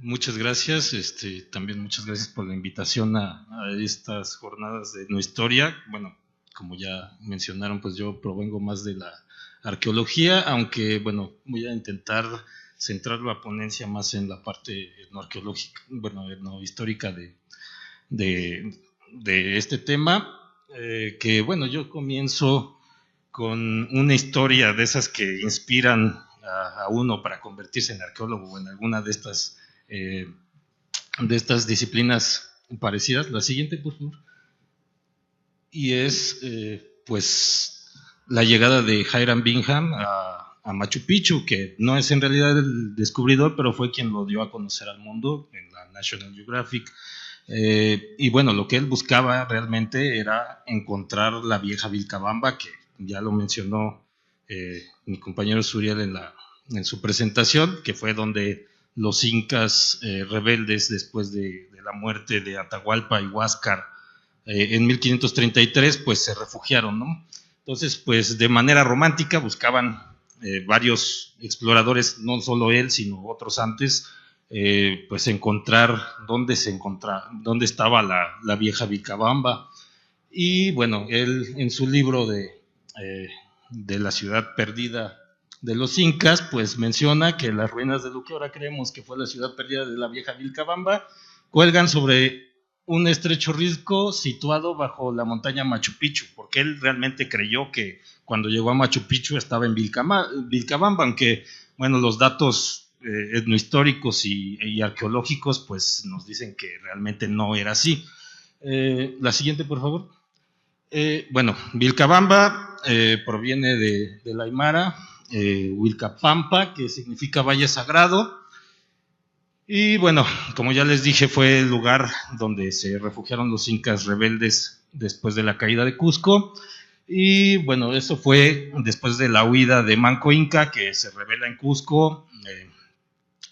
Muchas gracias, también muchas gracias por la invitación a estas jornadas de Etnohistoria. Bueno, como ya mencionaron, pues yo provengo más de la arqueología, aunque bueno, voy a intentar centrar la ponencia más en la parte etnoarqueológica, bueno, etnohistórica de este tema, que bueno, yo comienzo con una historia de esas que inspiran a uno para convertirse en arqueólogo o en alguna de estas disciplinas parecidas. La siguiente, por favor. Y es, pues, la llegada de Hiram Bingham a Machu Picchu, que no es en realidad el descubridor, pero fue quien lo dio a conocer al mundo en la National Geographic. Y bueno, lo que él buscaba realmente era encontrar la vieja Vilcabamba, que ya lo mencionó mi compañero Suriel en su presentación, que fue donde los incas rebeldes, después de la muerte de Atahualpa y Huáscar en 1533, pues se refugiaron, ¿no? Entonces, pues de manera romántica buscaban varios exploradores, no solo él, sino otros antes, pues encontrar dónde estaba la vieja Vilcabamba. Y bueno, él en su libro de la ciudad perdida de los incas, pues menciona que las ruinas de lo que ahora creemos que fue la ciudad perdida de la vieja Vilcabamba cuelgan sobre un estrecho risco situado bajo la montaña Machu Picchu, porque él realmente creyó que cuando llegó a Machu Picchu estaba en Vilcabamba, aunque bueno, los datos etnohistóricos y arqueológicos pues nos dicen que realmente no era así. La siguiente, por favor. Bueno, Vilcabamba proviene del aymara, Vilcapampa, que significa valle sagrado. Y bueno, como ya les dije, fue el lugar donde se refugiaron los incas rebeldes después de la caída de Cusco. Y bueno, eso fue después de la huida de Manco Inca, que se rebela en Cusco.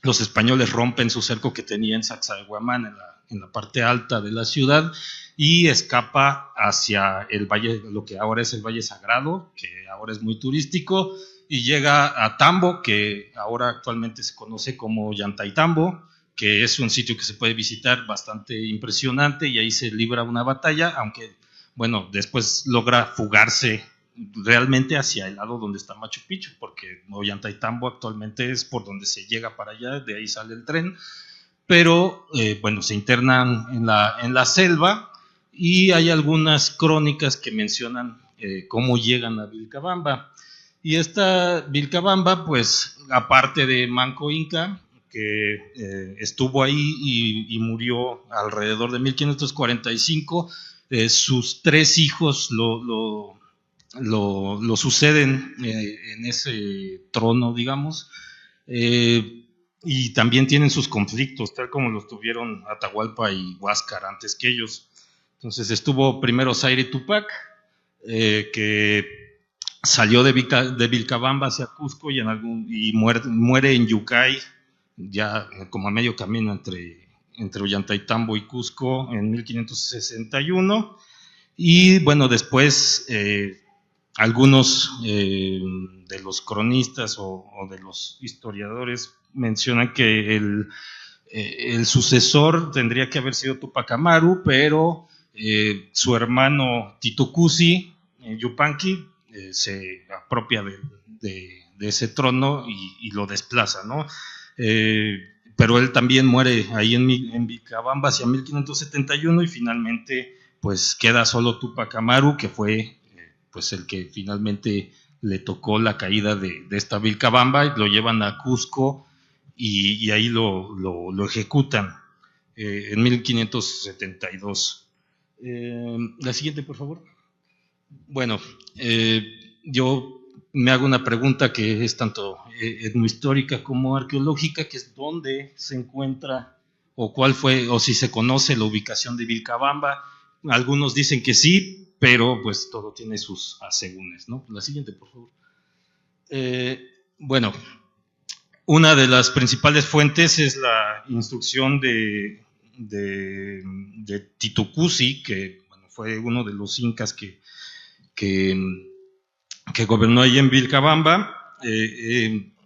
Los españoles rompen su cerco que tenía en Sacsayhuamán, en la parte alta de la ciudad, y escapa hacia el valle, lo que ahora es el Valle Sagrado, que ahora es muy turístico, y llega a Tambo, que ahora actualmente se conoce como Llantaytambo, que es un sitio que se puede visitar bastante impresionante, y ahí se libra una batalla, aunque bueno, después logra fugarse realmente hacia el lado donde está Machu Picchu, porque Ollantaytambo actualmente es por donde se llega para allá, de ahí sale el tren, pero bueno, se internan en la selva, y hay algunas crónicas que mencionan cómo llegan a Vilcabamba. Y esta Vilcabamba, pues aparte de Manco Inca, que estuvo ahí y murió alrededor de 1545, sus tres hijos lo suceden en ese trono, digamos, y también tienen sus conflictos, tal como los tuvieron Atahualpa y Huáscar antes que ellos. Entonces estuvo primero Zaire Tupac, que salió de Vilcabamba hacia Cusco y muere en Yucay, ya como a medio camino entre Ollantaytambo y Cusco en 1561. Y bueno, después algunos de los cronistas o de los historiadores mencionan que el sucesor tendría que haber sido Tupac Amaru, pero su hermano Tito Cusi, Yupanqui, se apropia de ese trono y lo desplaza, ¿no? Pero él también muere ahí en Vilcabamba hacia 1571, y finalmente pues queda solo Tupac Amaru, que fue pues el que finalmente le tocó la caída de esta Vilcabamba, y lo llevan a Cusco y ahí lo ejecutan en 1572. La siguiente, por favor. Bueno, yo me hago una pregunta que es tanto etnohistórica como arqueológica, que es dónde se encuentra o cuál fue, o si se conoce la ubicación de Vilcabamba. Algunos dicen que sí, pero pues todo tiene sus asegúnes, ¿no? La siguiente, por favor. Bueno, una de las principales fuentes es la instrucción de Tito Cusi, que bueno, fue uno de los incas que gobernó ahí en Vilcabamba.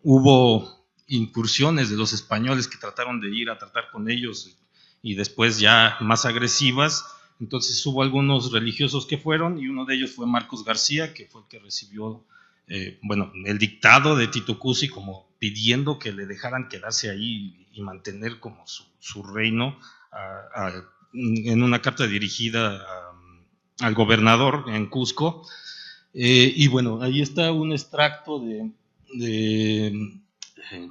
Hubo incursiones de los españoles que trataron de ir a tratar con ellos y después ya más agresivas. Entonces hubo algunos religiosos que fueron, y uno de ellos fue Marcos García, que fue el que recibió el dictado de Tito Cusi, como pidiendo que le dejaran quedarse ahí y mantener como su reino, en una carta dirigida al gobernador en Cusco. Y bueno, ahí está un extracto de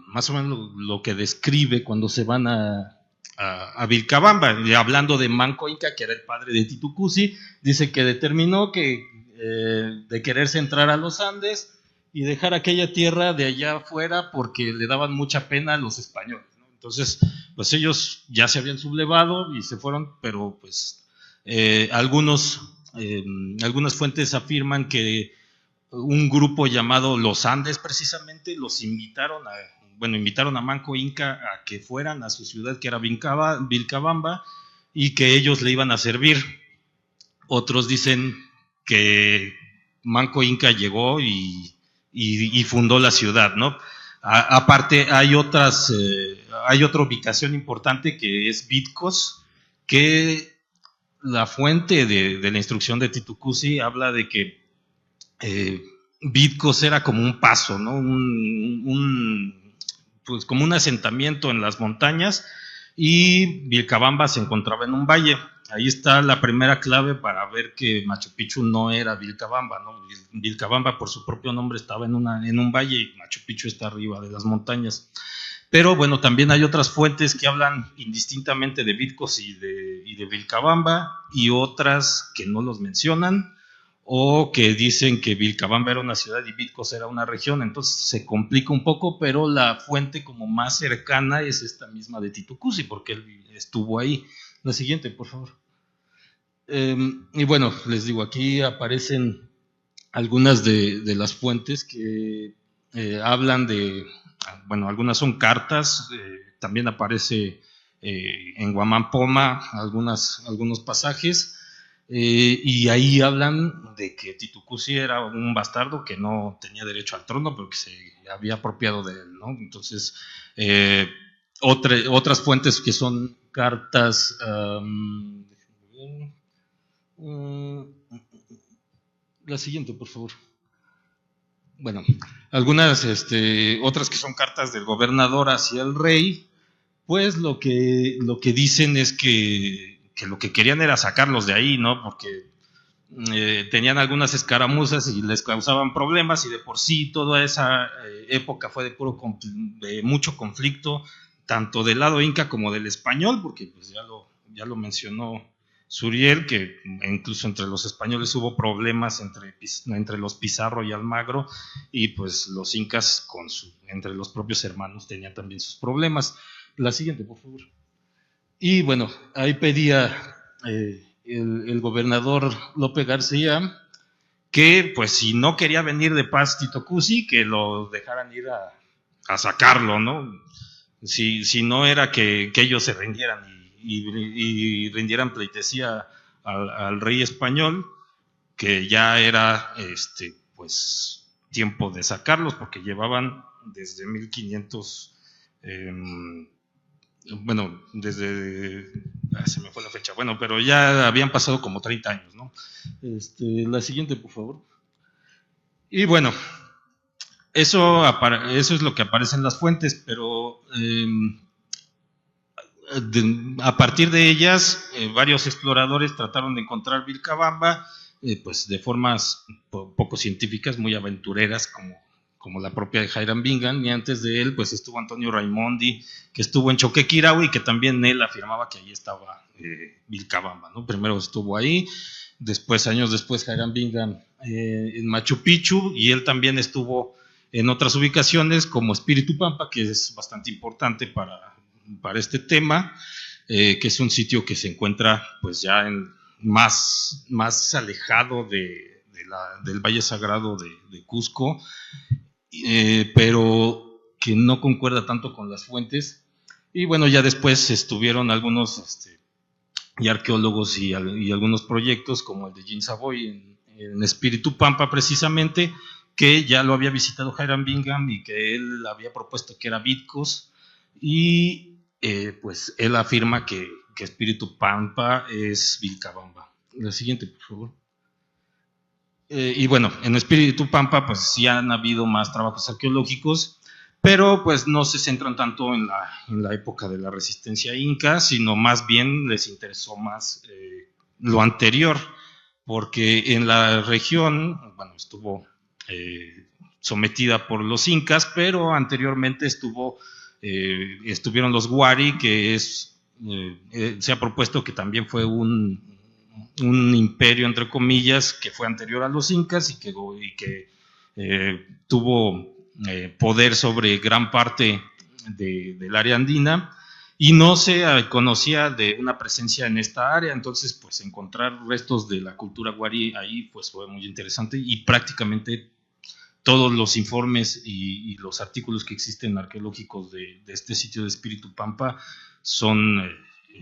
más o menos lo que describe cuando se van a Vilcabamba, y hablando de Manco Inca, que era el padre de Tito Cusi. Dice que determinó que de quererse entrar a los Andes y dejar aquella tierra de allá afuera porque le daban mucha pena a los españoles, ¿no? Entonces, pues ellos ya se habían sublevado y se fueron, pero pues algunas fuentes afirman que un grupo llamado Los Andes precisamente los invitaron a Manco Inca a que fueran a su ciudad, que era Vilcabamba, y que ellos le iban a servir. Otros dicen que Manco Inca llegó y fundó la ciudad, ¿no? Aparte hay otra ubicación importante, que es Vitcos, que la fuente de la instrucción de Tito Cusi habla de que Vitcos era como un paso, ¿no? Pues como un asentamiento en las montañas, y Vilcabamba se encontraba en un valle. Ahí está la primera clave para ver que Machu Picchu no era Vilcabamba, ¿no? Vilcabamba, por su propio nombre, estaba en un valle, y Machu Picchu está arriba de las montañas. Pero bueno, también hay otras fuentes que hablan indistintamente de Vitcos y de Vilcabamba, y otras que no los mencionan, o que dicen que Vilcabamba era una ciudad y Vitcos era una región. Entonces se complica un poco, pero la fuente como más cercana es esta misma de Tito Cusi, porque él estuvo ahí. La siguiente, por favor. Y bueno, les digo, aquí aparecen algunas de las fuentes que hablan de, bueno, algunas son cartas, también aparece en Huamampoma algunos pasajes, y ahí hablan de que Tito Cusi era un bastardo que no tenía derecho al trono, pero que se había apropiado de él, ¿no? Entonces, otras fuentes que son cartas, la siguiente, por favor. Bueno, algunas otras que son cartas del gobernador hacia el rey, pues lo que dicen es que lo que querían era sacarlos de ahí, ¿no? Porque tenían algunas escaramuzas y les causaban problemas, y de por sí toda esa época fue de mucho conflicto, tanto del lado inca como del español, porque pues ya lo mencionó Suriel, que incluso entre los españoles hubo problemas entre los Pizarro y Almagro, y pues los incas entre los propios hermanos tenían también sus problemas. La siguiente, por favor. Y bueno, ahí pedía el gobernador Lope García que, pues, si no quería venir de paz Tito Cusi, que lo dejaran ir a sacarlo, ¿no? Si no era que ellos se rindieran y rindieran pleitesía al rey español, que ya era pues tiempo de sacarlos, porque llevaban desde 1500, bueno, se me fue la fecha, bueno, pero ya habían pasado como 30 años, ¿no? La siguiente, por favor. Y bueno, eso es lo que aparece en las fuentes, pero a partir de ellas, varios exploradores trataron de encontrar Vilcabamba, pues de formas poco científicas, muy aventureras, como la propia de Hiram Bingham. Y antes de él, pues estuvo Antonio Raimondi, que estuvo en Choquequirao, y que también él afirmaba que ahí estaba Vilcabamba, ¿no? Primero estuvo ahí, años después, Hiram Bingham en Machu Picchu, y él también estuvo en otras ubicaciones como Espíritu Pampa, que es bastante importante para este tema, que es un sitio que se encuentra pues ya más alejado del Valle Sagrado de Cusco, pero que no concuerda tanto con las fuentes. Y bueno, ya después estuvieron algunos y arqueólogos y algunos proyectos, como el de Jean Savoy en Espíritu Pampa precisamente, que ya lo había visitado Hiram Bingham y que él había propuesto que era Vitcos, y pues él afirma que Espíritu Pampa es Vilcabamba. La siguiente, por favor. Y bueno, en Espíritu Pampa pues sí han habido más trabajos arqueológicos, pero pues no se centran tanto en la época de la resistencia inca, sino más bien les interesó más lo anterior, porque en la región, bueno, estuvo sometida por los incas, pero anteriormente estuvieron los Wari, que se ha propuesto que también fue un imperio, entre comillas, que fue anterior a los incas y que tuvo poder sobre gran parte del área andina, y no se conocía de una presencia en esta área. Entonces pues encontrar restos de la cultura Wari ahí pues fue muy interesante, y prácticamente todos los informes y los artículos que existen arqueológicos de este sitio de Espíritu Pampa son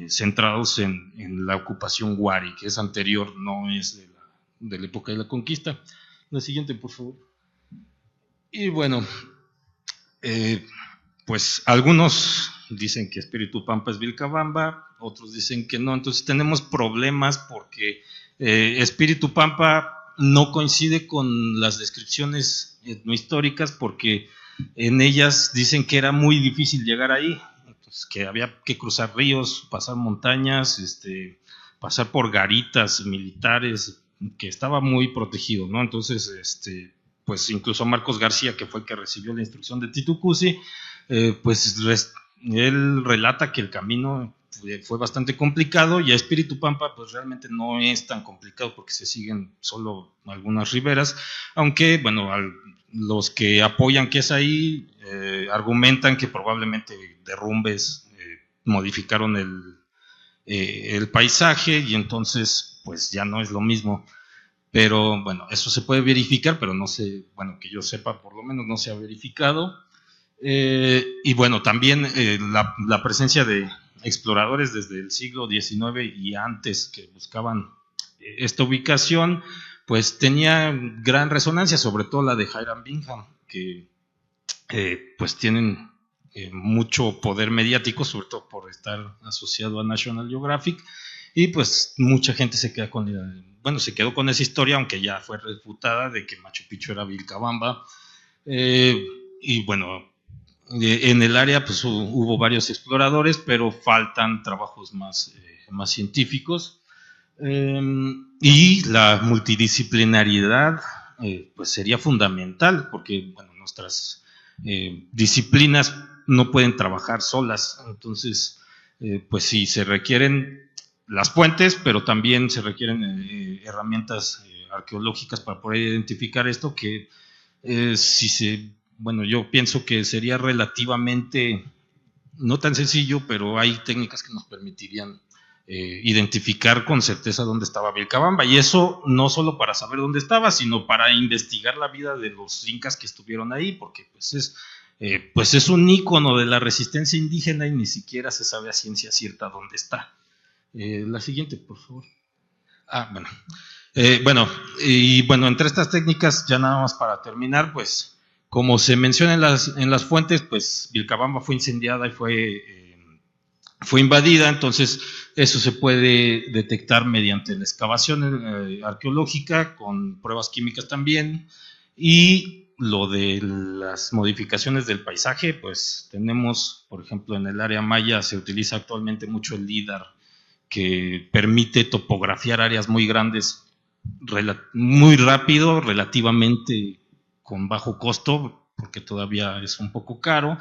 centrados en la ocupación Wari, que es anterior, no es de la época de la conquista. La siguiente, por favor. Y bueno, pues algunos dicen que Espíritu Pampa es Vilcabamba, otros dicen que no. Entonces tenemos problemas porque Espíritu Pampa no coincide con las descripciones etnohistóricas, porque en ellas dicen que era muy difícil llegar ahí, entonces, que había que cruzar ríos, pasar montañas, pasar por garitas militares, que estaba muy protegido, ¿no? Entonces, pues incluso Marcos García, que fue el que recibió la instrucción de Titu Cusi, pues él relata que el camino fue bastante complicado, y a Espíritu Pampa pues realmente no es tan complicado porque se siguen solo algunas riberas, aunque bueno, los que apoyan que es ahí argumentan que probablemente derrumbes modificaron el paisaje, y entonces pues ya no es lo mismo. Pero bueno, eso se puede verificar, pero no sé, bueno, que yo sepa, por lo menos no se ha verificado. Y bueno, también la presencia de exploradores desde el siglo XIX y antes, que buscaban esta ubicación, pues tenía gran resonancia, sobre todo la de Hiram Bingham, que pues tienen mucho poder mediático, sobre todo por estar asociado a National Geographic, y pues mucha gente se quedó con esa historia, aunque ya fue refutada, de que Machu Picchu era Vilcabamba. Y bueno, en el área pues hubo varios exploradores, pero faltan trabajos más científicos. Y la multidisciplinariedad pues sería fundamental, porque bueno, nuestras disciplinas no pueden trabajar solas. Entonces pues sí, se requieren las fuentes, pero también se requieren herramientas arqueológicas para poder identificar esto, que bueno, yo pienso que sería relativamente, no tan sencillo, pero hay técnicas que nos permitirían identificar con certeza dónde estaba Vilcabamba, y eso no solo para saber dónde estaba, sino para investigar la vida de los incas que estuvieron ahí, porque pues es un ícono de la resistencia indígena y ni siquiera se sabe a ciencia cierta dónde está. La siguiente, por favor. Bueno, entre estas técnicas, ya nada más para terminar, pues como se menciona en las fuentes, pues Vilcabamba fue incendiada y fue invadida. Entonces eso se puede detectar mediante la excavación arqueológica, con pruebas químicas también. Y lo de las modificaciones del paisaje, pues tenemos, por ejemplo, en el área maya se utiliza actualmente mucho el LIDAR, que permite topografiar áreas muy grandes muy rápido, relativamente con bajo costo, porque todavía es un poco caro,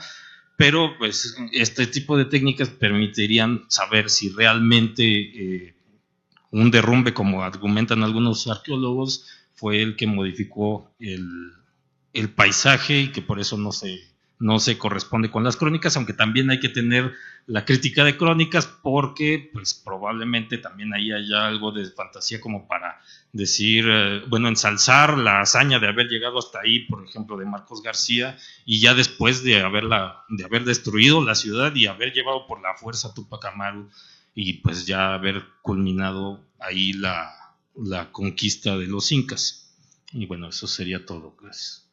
pero pues este tipo de técnicas permitirían saber si realmente un derrumbe, como argumentan algunos arqueólogos, fue el que modificó el paisaje, y que por eso no se corresponde con las crónicas, aunque también hay que tener la crítica de crónicas, porque pues probablemente también ahí haya algo de fantasía, como para decir, ensalzar la hazaña de haber llegado hasta ahí, por ejemplo, de Marcos García, y ya después de haber destruido la ciudad y haber llevado por la fuerza a Túpac Amaru, y pues ya haber culminado ahí la conquista de los incas. Y bueno, eso sería todo. Gracias.